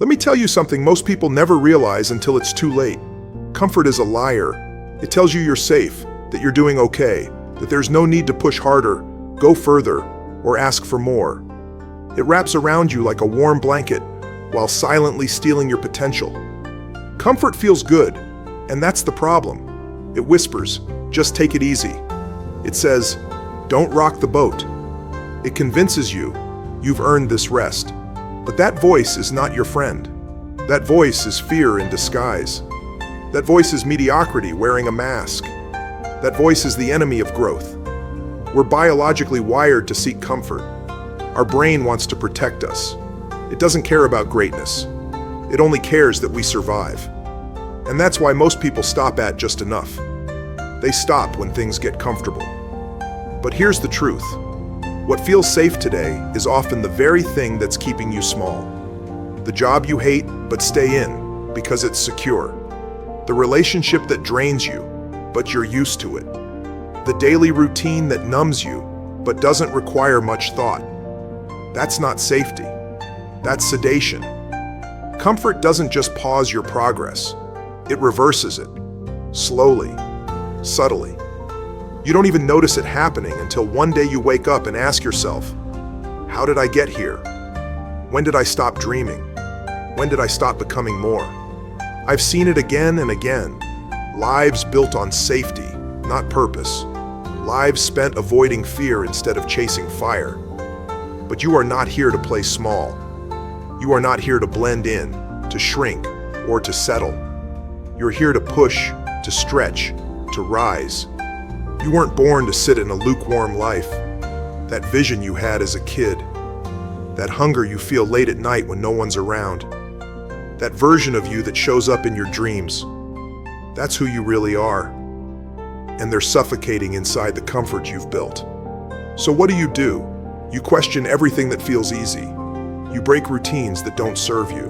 Let me tell you something most people never realize until it's too late. Comfort is a liar. It tells you you're safe, that you're doing okay, that there's no need to push harder, go further, or ask for more. It wraps around you like a warm blanket while silently stealing your potential. Comfort feels good, and that's the problem. It whispers, just take it easy. It says, don't rock the boat. It convinces you you've earned this rest. But that voice is not your friend. That voice is fear in disguise. That voice is mediocrity wearing a mask. That voice is the enemy of growth. We're biologically wired to seek comfort. Our brain wants to protect us. It doesn't care about greatness. It only cares that we survive. And that's why most people stop at just enough. They stop when things get comfortable. But here's the truth. What feels safe today is often the very thing that's keeping you small. The job you hate but stay in because it's secure. The relationship that drains you, but you're used to it. The daily routine that numbs you, but doesn't require much thought. That's not safety. That's sedation. Comfort doesn't just pause your progress. It reverses it. Slowly, subtly. You don't even notice it happening until one day you wake up and ask yourself, how did I get here? When did I stop dreaming? When did I stop becoming more? I've seen it again and again. Lives built on safety, not purpose. Lives spent avoiding fear instead of chasing fire. But you are not here to play small. You are not here to blend in, to shrink, or to settle. You're here to push, to stretch, to rise. You weren't born to sit in a lukewarm life. That vision you had as a kid, that hunger you feel late at night when no one's around, that version of you that shows up in your dreams, that's who you really are. And they're suffocating inside the comfort you've built. So what do? You question everything that feels easy. You break routines that don't serve you.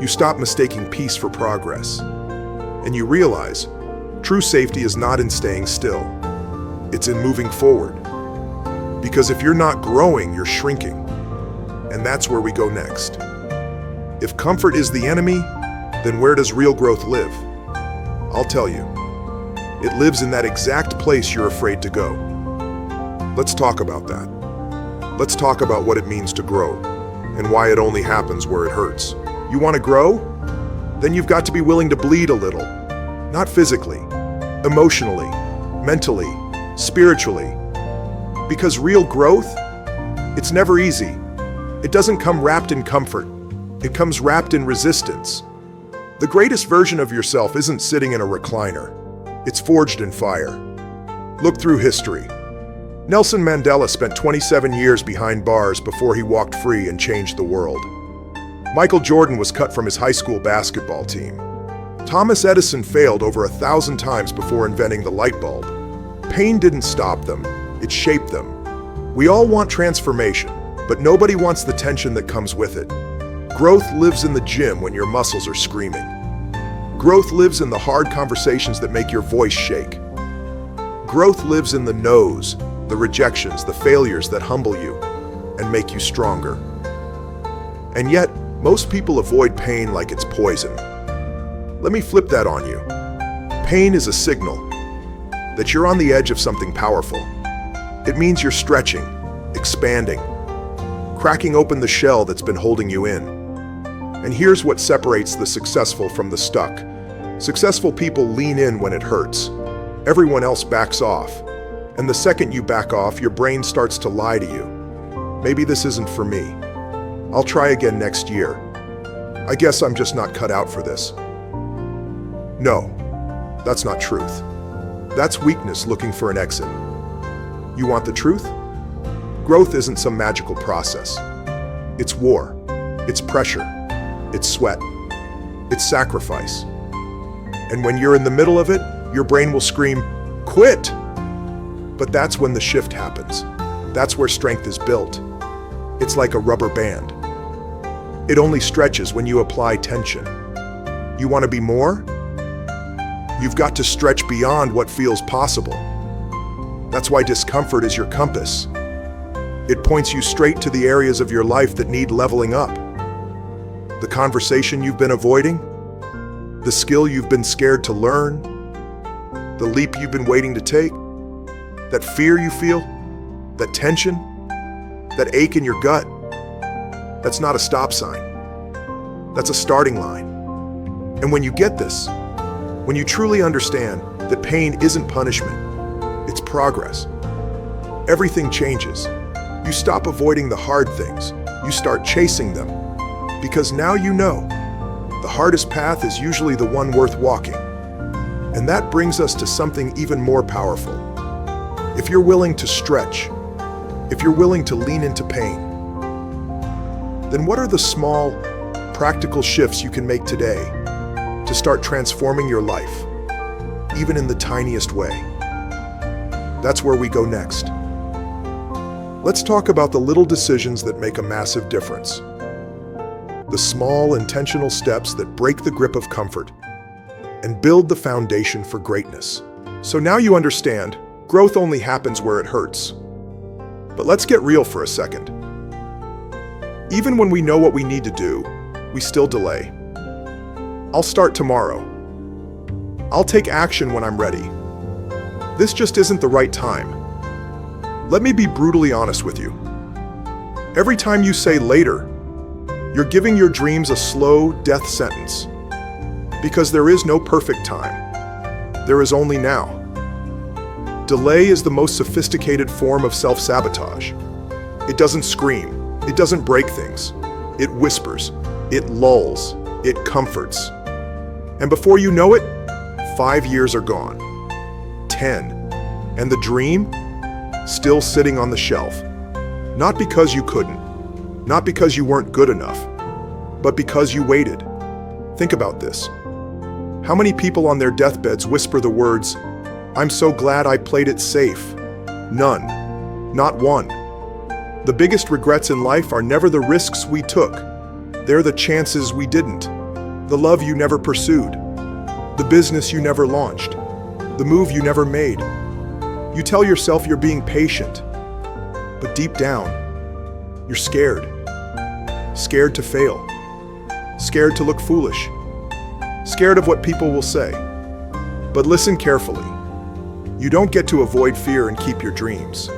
You stop mistaking peace for progress. And you realize, true safety is not in staying still. It's in moving forward. Because if you're not growing, you're shrinking. And that's where we go next. If comfort is the enemy, then where does real growth live? I'll tell you. It lives in that exact place you're afraid to go. Let's talk about that. Let's talk about what it means to grow and why it only happens where it hurts. You want to grow? Then you've got to be willing to bleed a little. Not physically, emotionally, mentally, spiritually. Because real growth, it's never easy. It doesn't come wrapped in comfort. It comes wrapped in resistance. The greatest version of yourself isn't sitting in a recliner. It's forged in fire. Look through history. Nelson Mandela spent 27 years behind bars before he walked free and changed the world. Michael Jordan was cut from his high school basketball team. Thomas Edison failed over 1,000 times before inventing the light bulb. Pain didn't stop them, it shaped them. We all want transformation, but nobody wants the tension that comes with it. Growth lives in the gym when your muscles are screaming. Growth lives in the hard conversations that make your voice shake. Growth lives in the no's, the rejections, the failures that humble you and make you stronger. And yet, most people avoid pain like it's poison. Let me flip that on you. Pain is a signal that you're on the edge of something powerful. It means you're stretching, expanding, cracking open the shell that's been holding you in. And here's what separates the successful from the stuck. Successful people lean in when it hurts. Everyone else backs off. And the second you back off, your brain starts to lie to you. Maybe this isn't for me. I'll try again next year. I guess I'm just not cut out for this. No, that's not truth. That's weakness looking for an exit. You want the truth? Growth isn't some magical process. It's war. It's pressure. It's sweat. It's sacrifice. And when you're in the middle of it, your brain will scream, "Quit!" But that's when the shift happens. That's where strength is built. It's like a rubber band. It only stretches when you apply tension. You want to be more? You've got to stretch beyond what feels possible. That's why discomfort is your compass. It points you straight to the areas of your life that need leveling up. The conversation you've been avoiding? The skill you've been scared to learn? The leap you've been waiting to take? That fear you feel? That tension? That ache in your gut? That's not a stop sign. That's a starting line. And when you get this, when you truly understand that pain isn't punishment, it's progress, everything changes. You stop avoiding the hard things. You start chasing them. Because now you know, the hardest path is usually the one worth walking. And that brings us to something even more powerful. If you're willing to stretch, if you're willing to lean into pain, then what are the small, practical shifts you can make today to start transforming your life, even in the tiniest way? That's where we go next. Let's talk about the little decisions that make a massive difference. The small, intentional steps that break the grip of comfort and build the foundation for greatness. So now you understand, growth only happens where it hurts. But let's get real for a second. Even when we know what we need to do, we still delay. I'll start tomorrow. I'll take action when I'm ready. This just isn't the right time. Let me be brutally honest with you. Every time you say later, you're giving your dreams a slow death sentence. Because there is no perfect time. There is only now. Delay is the most sophisticated form of self-sabotage. It doesn't scream. It doesn't break things. It whispers. It lulls. It comforts. And before you know it, 5 years are gone. 10. And the dream? Still sitting on the shelf. Not because you couldn't. Not because you weren't good enough. But because you waited. Think about this. How many people on their deathbeds whisper the words, "I'm so glad I played it safe"? None. Not one. The biggest regrets in life are never the risks we took. They're the chances we didn't. The love you never pursued. The business you never launched. The move you never made. You tell yourself you're being patient. But deep down, you're scared. Scared to fail. Scared to look foolish. Scared of what people will say. But listen carefully. You don't get to avoid fear and keep your dreams.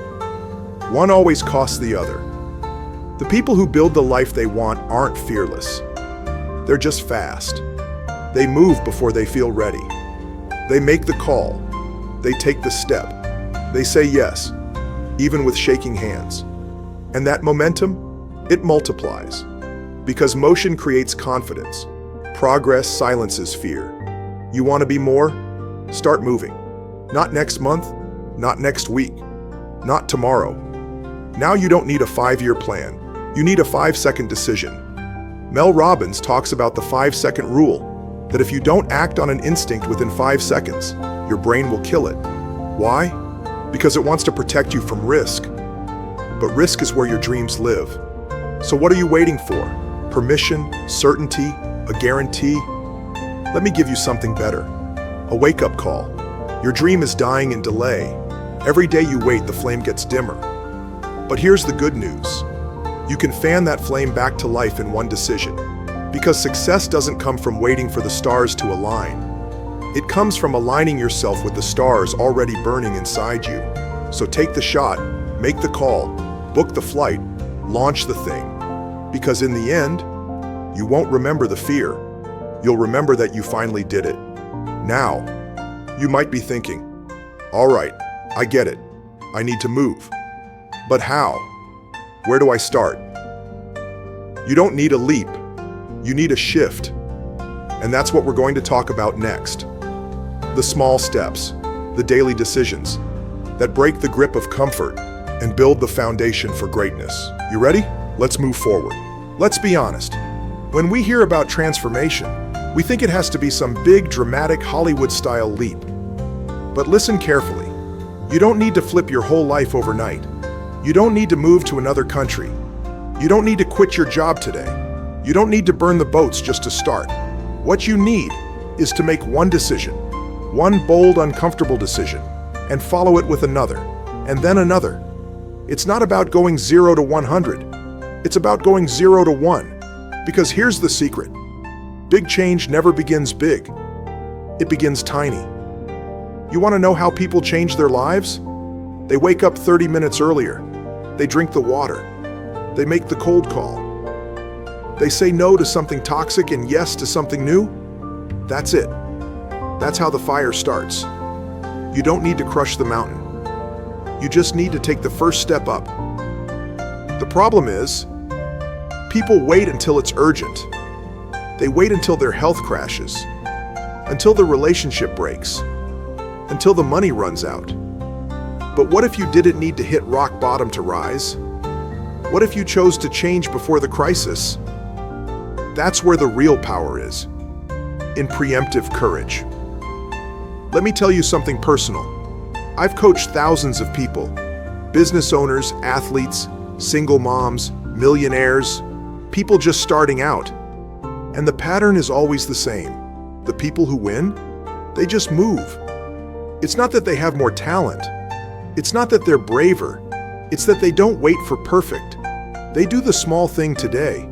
One always costs the other. The people who build the life they want aren't fearless. They're just fast. They move before they feel ready. They make the call. They take the step. They say yes, even with shaking hands. And that momentum, it multiplies. Because motion creates confidence. Progress silences fear. You want to be more? Start moving. Not next month, not next week, not tomorrow. Now you don't need a 5-year plan. You need a 5-second decision. Mel Robbins talks about the 5-second rule, that if you don't act on an instinct within 5 seconds, your brain will kill it. Why? Because it wants to protect you from risk. But risk is where your dreams live. So what are you waiting for? Permission, certainty, a guarantee? Let me give you something better. A wake-up call. Your dream is dying in delay. Every day you wait, the flame gets dimmer. But here's the good news. You can fan that flame back to life in one decision. Because success doesn't come from waiting for the stars to align. It comes from aligning yourself with the stars already burning inside you. So take the shot, make the call, book the flight, launch the thing. Because in the end, you won't remember the fear. You'll remember that you finally did it. Now, you might be thinking, all right, I get it. I need to move. But how? Where do I start? You don't need a leap. You need a shift. And that's what we're going to talk about next. The small steps, the daily decisions that break the grip of comfort and build the foundation for greatness. You ready? Let's move forward. Let's be honest. When we hear about transformation, we think it has to be some big, dramatic, Hollywood-style leap. But listen carefully. You don't need to flip your whole life overnight. You don't need to move to another country. You don't need to quit your job today. You don't need to burn the boats just to start. What you need is to make one decision, one bold, uncomfortable decision, and follow it with another, and then another. It's not about going 0 to 100. It's about going 0 to 1. Because here's the secret. Big change never begins big. It begins tiny. You want to know how people change their lives? They wake up 30 minutes earlier. They drink the water. They make the cold call. They say no to something toxic and yes to something new. That's it. That's how the fire starts. You don't need to crush the mountain. You just need to take the first step up. The problem is, people wait until it's urgent. They wait until their health crashes, until the relationship breaks, until the money runs out. But what if you didn't need to hit rock bottom to rise? What if you chose to change before the crisis? That's where the real power is, in preemptive courage. Let me tell you something personal. I've coached thousands of people, business owners, athletes, single moms, millionaires, people just starting out. And the pattern is always the same. The people who win, they just move. It's not that they have more talent. It's not that they're braver. It's that they don't wait for perfect. They do the small thing today.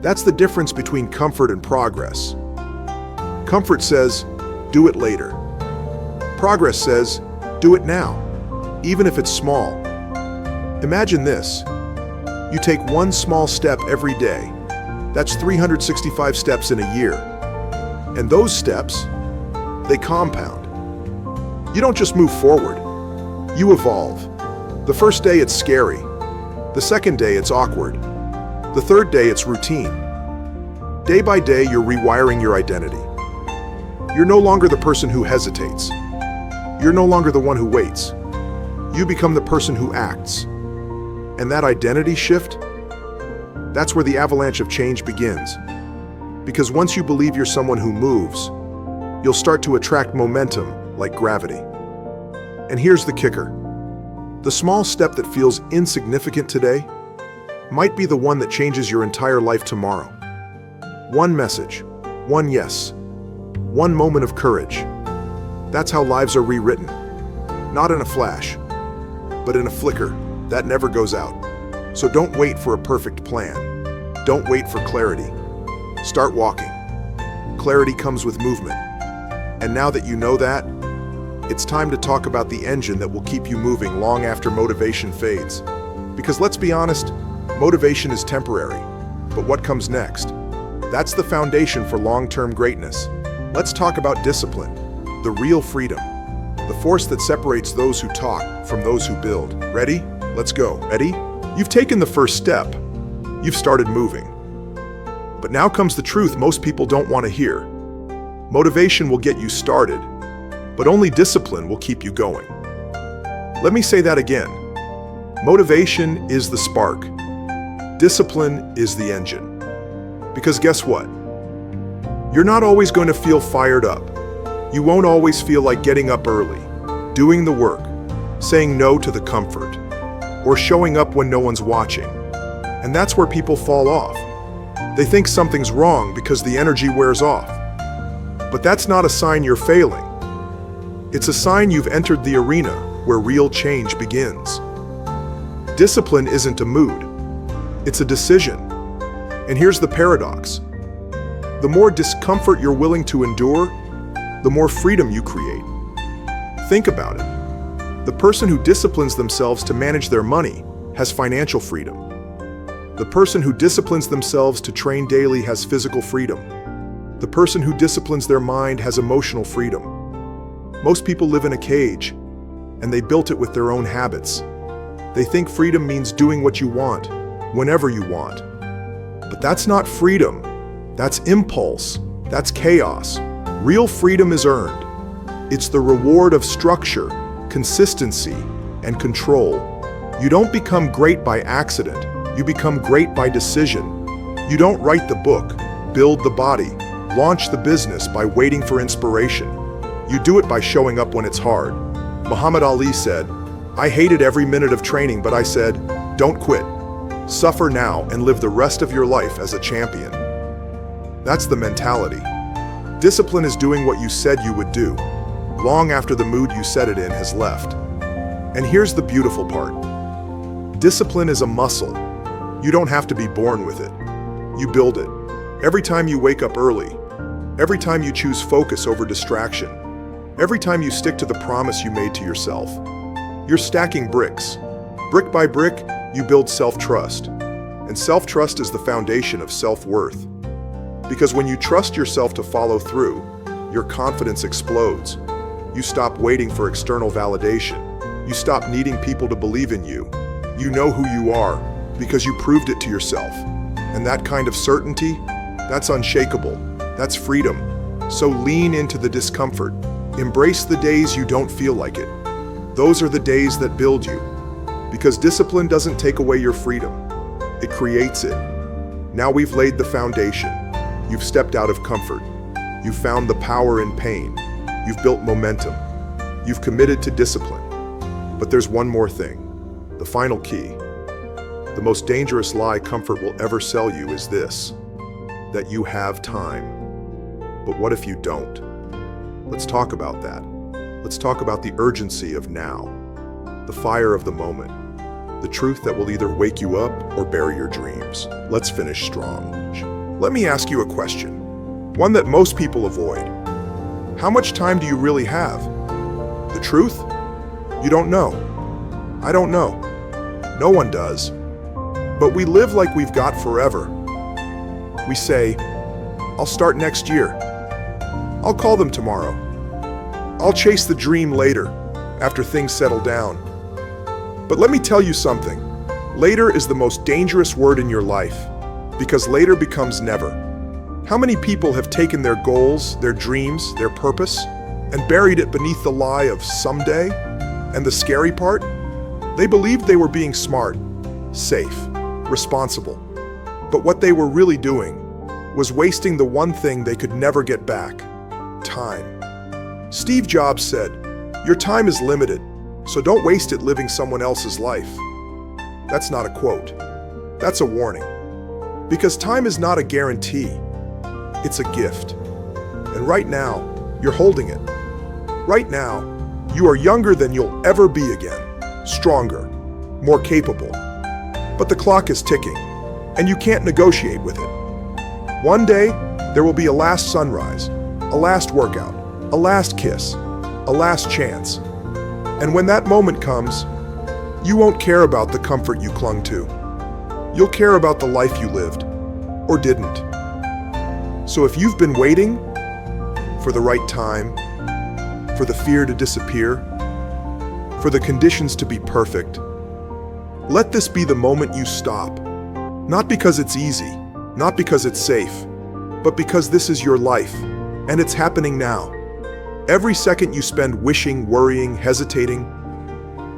That's the difference between comfort and progress. Comfort says, do it later. Progress says, do it now, even if it's small. Imagine this. You take one small step every day. That's 365 steps in a year. And those steps, they compound. You don't just move forward. You evolve. The first day it's scary. The second day it's awkward. The third day it's routine. Day by day you're rewiring your identity. You're no longer the person who hesitates. You're no longer the one who waits. You become the person who acts. And that identity shift, that's where the avalanche of change begins. Because once you believe you're someone who moves, you'll start to attract momentum like gravity. And here's the kicker. The small step that feels insignificant today might be the one that changes your entire life tomorrow. One message, one yes, one moment of courage. That's how lives are rewritten. Not in a flash, but in a flicker that never goes out. So don't wait for a perfect plan. Don't wait for clarity. Start walking. Clarity comes with movement. And now that you know that, it's time to talk about the engine that will keep you moving long after motivation fades. Because let's be honest, motivation is temporary. But what comes next? That's the foundation for long-term greatness. Let's talk about discipline, the real freedom, the force that separates those who talk from those who build. Ready? Let's go. Ready? You've taken the first step. You've started moving. But now comes the truth most people don't want to hear. Motivation will get you started, but only discipline will keep you going. Let me say that again. Motivation is the spark. Discipline is the engine. Because guess what? You're not always going to feel fired up. You won't always feel like getting up early, doing the work, saying no to the comfort, or showing up when no one's watching. And that's where people fall off. They think something's wrong because the energy wears off. But that's not a sign you're failing. It's a sign you've entered the arena where real change begins. Discipline isn't a mood. It's a decision. And here's the paradox. The more discomfort you're willing to endure, the more freedom you create. Think about it. The person who disciplines themselves to manage their money has financial freedom. The person who disciplines themselves to train daily has physical freedom. The person who disciplines their mind has emotional freedom. Most people live in a cage, and they built it with their own habits. They think freedom means doing what you want, whenever you want. But that's not freedom. That's impulse. That's chaos. Real freedom is earned. It's the reward of structure, consistency, and control. You don't become great by accident. You become great by decision. You don't write the book, build the body, launch the business by waiting for inspiration. You do it by showing up when it's hard. Muhammad Ali said, "I hated every minute of training, but I said, don't quit. Suffer now and live the rest of your life as a champion." That's the mentality. Discipline is doing what you said you would do, long after the mood you set it in has left. And here's the beautiful part. Discipline is a muscle. You don't have to be born with it. You build it. Every time you wake up early, every time you choose focus over distraction, every time you stick to the promise you made to yourself, you're stacking bricks. Brick by brick, you build self-trust. And self-trust is the foundation of self-worth. Because when you trust yourself to follow through, your confidence explodes. You stop waiting for external validation. You stop needing people to believe in you. You know who you are because you proved it to yourself. And that kind of certainty, that's unshakable. That's freedom. So lean into the discomfort. Embrace the days you don't feel like it. Those are the days that build you. Because discipline doesn't take away your freedom. It creates it. Now we've laid the foundation. You've stepped out of comfort. You've found the power in pain. You've built momentum. You've committed to discipline. But there's one more thing. The final key. The most dangerous lie comfort will ever sell you is this: that you have time. But what if you don't? Let's talk about that. Let's talk about the urgency of now, the fire of the moment, the truth that will either wake you up or bury your dreams. Let's finish strong. Let me ask you a question, one that most people avoid. How much time do you really have? The truth? You don't know. I don't know. No one does. But we live like we've got forever. We say, I'll start next year. I'll call them tomorrow. I'll chase the dream later, after things settle down. But let me tell you something. Later is the most dangerous word in your life, because later becomes never. How many people have taken their goals, their dreams, their purpose, and buried it beneath the lie of someday? And the scary part? They believed they were being smart, safe, responsible. But what they were really doing was wasting the one thing they could never get back: time. Steve Jobs said, "Your time is limited, so don't waste it living someone else's life." That's not a quote. That's a warning. Because time is not a guarantee. It's a gift. And right now, you're holding it. Right now, you are younger than you'll ever be again. Stronger, more capable. But the clock is ticking, and you can't negotiate with it. One day, there will be a last sunrise, a last workout, a last kiss, a last chance. And when that moment comes, you won't care about the comfort you clung to. You'll care about the life you lived, or didn't. So if you've been waiting for the right time, for the fear to disappear, for the conditions to be perfect, let this be the moment you stop. Not because it's easy, not because it's safe, but because this is your life, and it's happening now. Every second you spend wishing, worrying, hesitating,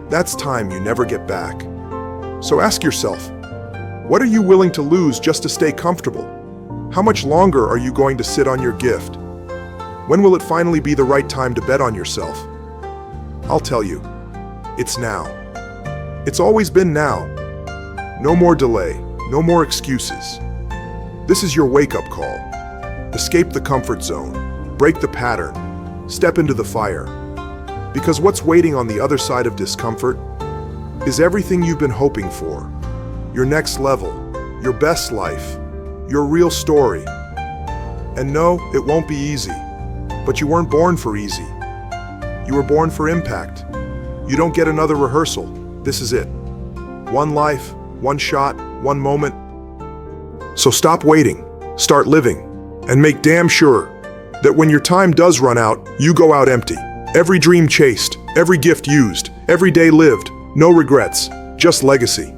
that's time you never get back. So ask yourself, what are you willing to lose just to stay comfortable? How much longer are you going to sit on your gift? When will it finally be the right time to bet on yourself? I'll tell you, it's now. It's always been now. No more delay, no more excuses. This is your wake-up call. Escape the comfort zone, break the pattern, step into the fire. Because what's waiting on the other side of discomfort is everything you've been hoping for. Your next level, your best life, your real story. And no, it won't be easy. But you weren't born for easy. You were born for impact. You don't get another rehearsal. This is it. One life, one shot, one moment. So stop waiting, start living, and make damn sure that when your time does run out, you go out empty. Every dream chased, every gift used, every day lived, no regrets, just legacy.